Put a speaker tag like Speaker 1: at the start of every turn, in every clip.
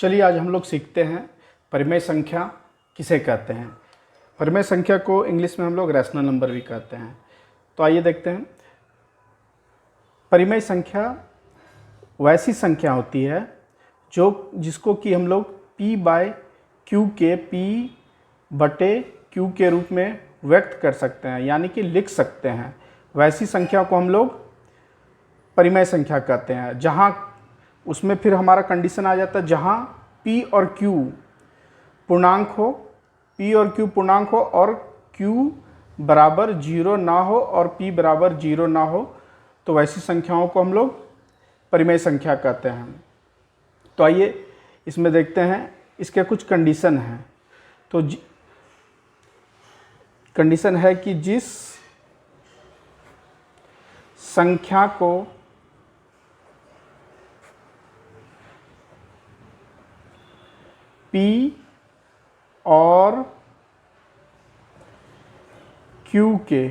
Speaker 1: चलिए आज हम लोग सीखते हैं परिमेय संख्या किसे कहते हैं। परिमेय संख्या को इंग्लिश में हम लोग रैशनल नंबर भी कहते हैं। तो आइए देखते हैं। परिमेय संख्या वैसी संख्या होती है जिसको कि हम लोग p बाय क्यू के p/q के रूप में व्यक्त कर सकते हैं, यानी कि लिख सकते हैं। वैसी संख्या को हम लोग परिमेय संख्या कहते हैं, जहाँ उसमें फिर हमारा कंडीशन आ जाता है जहाँ p और q पूर्णांक हो, p और q पूर्णांक हो और q बराबर 0 ना हो और p बराबर 0 ना हो, तो वैसी संख्याओं को हम लोग परिमेय संख्या कहते हैं। तो आइए इसमें देखते हैं, इसके कुछ कंडीशन हैं। तो कंडीशन है कि जिस संख्या को p और q के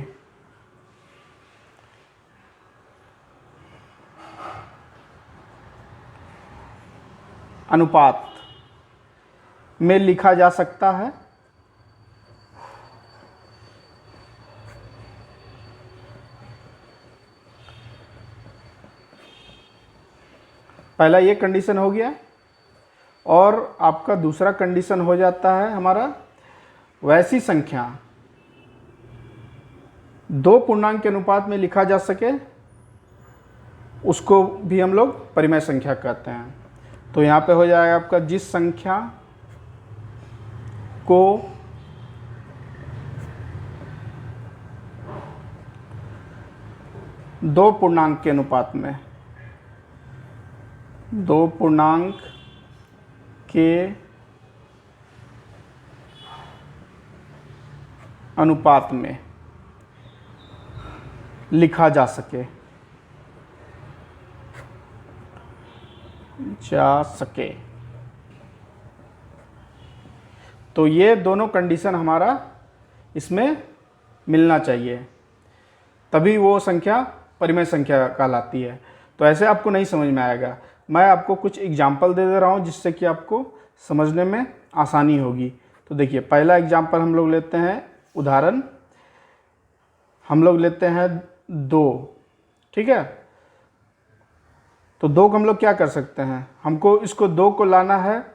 Speaker 1: अनुपात में लिखा जा सकता है, पहला ये कंडीशन हो गया। और आपका दूसरा कंडीशन हो जाता है हमारा वैसी संख्या दो पूर्णांक के अनुपात में लिखा जा सके, उसको भी हम लोग परिमेय संख्या कहते हैं। तो यहाँ पे हो जाएगा आपका जिस संख्या को दो पूर्णांक के अनुपात में, दो पूर्णांक के अनुपात में लिखा जा सके, तो ये दोनों कंडीशन हमारा इसमें मिलना चाहिए, तभी वो संख्या परिमेय संख्या कहलाती है। तो ऐसे आपको नहीं समझ में आएगा, मैं आपको कुछ एग्जाम्पल दे रहा हूँ जिससे कि आपको समझने में आसानी होगी। तो देखिए, पहला एग्जाम्पल हम लोग लेते हैं, उदाहरण हम लोग लेते हैं 2, ठीक है। तो 2 को हम लोग क्या कर सकते हैं, हमको इसको 2 को लाना है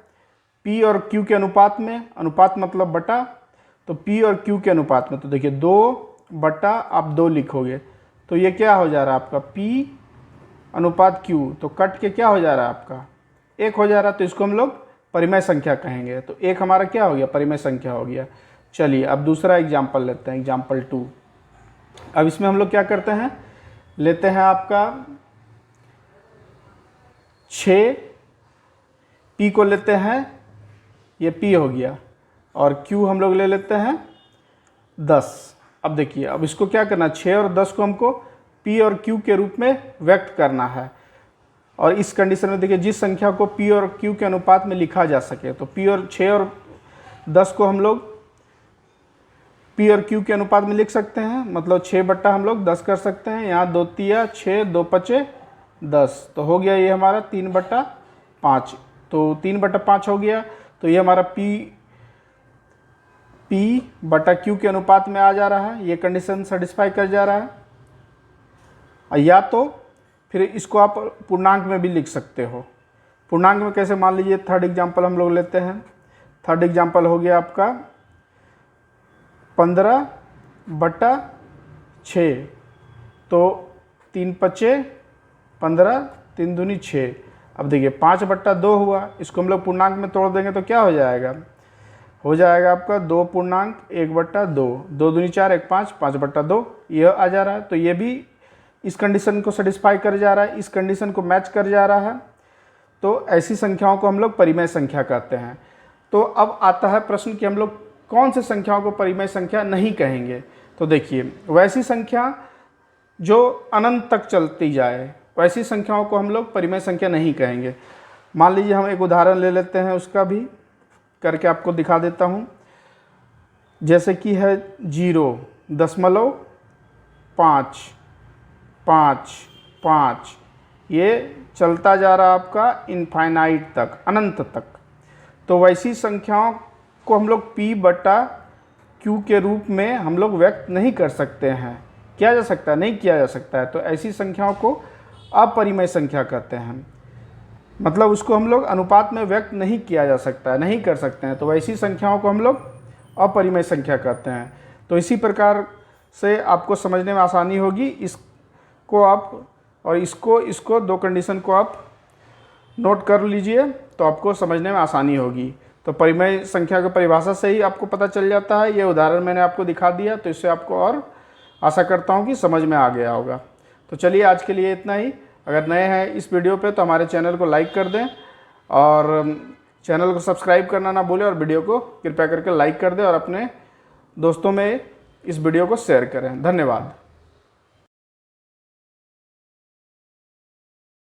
Speaker 1: p और q के अनुपात में, अनुपात मतलब बटा, तो p और q के अनुपात में। तो देखिए 2 बटा आप 2 लिखोगे तो ये क्या हो जा रहा है आपका p अनुपात q, तो कट के क्या हो जा रहा है आपका 1 हो जा रहा है। तो इसको हम लोग परिमेय संख्या कहेंगे। तो 1 हमारा क्या हो गया, परिमेय संख्या हो गया। चलिए अब दूसरा एग्जाम्पल लेते हैं, एग्जाम्पल 2। अब इसमें हम लोग क्या करते हैं, लेते हैं आपका 6, p को लेते हैं, ये p हो गया, और q हम लोग ले लेते हैं 10। अब देखिए, अब इसको क्या करना, 6 और 10 को हमको p और q के रूप में व्यक्त करना है। और इस कंडीशन में देखिए, जिस संख्या को p और q के अनुपात में लिखा जा सके, तो 6 और 10 को हम लोग p और q के अनुपात में लिख सकते हैं, मतलब 6 बट्टा हम लोग 10 कर सकते हैं। यहाँ 2 तिया 6, 2 पचे 10, तो हो गया ये हमारा 3 बट्टा 5। तो 3 बट्टा 5 हो गया, तो ये हमारा p बटा q के अनुपात में आ जा रहा है, ये कंडीशन सेटिस्फाई कर जा रहा है। या तो फिर इसको आप पूर्णांक में भी लिख सकते हो। पूर्णांक में कैसे, मान लीजिए थर्ड एग्जांपल हम लोग लेते हैं। थर्ड एग्जांपल हो गया आपका 15 बटा 6, तो 3 पचे 15, 3 दूनी 6। अब देखिए 5 बट्टा 2 हुआ, इसको हम लोग पूर्णांक में तोड़ देंगे तो क्या हो जाएगा, हो जाएगा आपका 2 पूर्णांक 1 बट्टा 2, 2 दूनी 4, 1 5, 5 बट्टा 2, यह आ जा रहा है। तो ये भी इस कंडीशन को सेटिस्फाई कर जा रहा है, इस कंडीशन को मैच कर जा रहा है। तो ऐसी संख्याओं को हम लोग परिमेय संख्या कहते हैं। तो अब आता है प्रश्न कि हम लोग कौन सी संख्याओं को परिमेय संख्या नहीं कहेंगे। तो देखिए, वैसी संख्या जो अनंत तक चलती जाए, वैसी संख्याओं को हम लोग परिमेय संख्या नहीं कहेंगे। मान लीजिए हम एक उदाहरण ले लेते हैं, उसका भी करके आपको दिखा देता हूँ। जैसे कि है 0.5 5 5, ये चलता जा रहा आपका इनफाइनाइट तक, अनंत तक, तो वैसी संख्याओं को हम लोग p बटा q के रूप में हम लोग व्यक्त नहीं कर सकते हैं। किया जा सकता है? नहीं किया जा सकता है। तो ऐसी संख्याओं को अपरिमेय संख्या कहते हैं, मतलब उसको हम लोग अनुपात में व्यक्त नहीं किया जा सकता है, नहीं कर सकते हैं। तो वैसी संख्याओं को हम लोग अपरिमेय संख्या कहते हैं। तो इसी प्रकार से आपको समझने में आसानी होगी। इसको आप और इसको दो कंडीशन को आप नोट कर लीजिए तो आपको समझने में आसानी होगी। तो परिमेय संख्या की परिभाषा से ही आपको पता चल जाता है। ये उदाहरण मैंने आपको दिखा दिया, तो इससे आपको और आशा करता हूँ कि समझ में आ गया होगा। तो चलिए आज के लिए इतना ही। अगर नए हैं इस वीडियो पे तो हमारे चैनल को लाइक कर दें और चैनल को सब्सक्राइब करना ना भूलें, और वीडियो को कृपया करके लाइक कर दें और अपने दोस्तों में इस वीडियो को शेयर करें। धन्यवाद।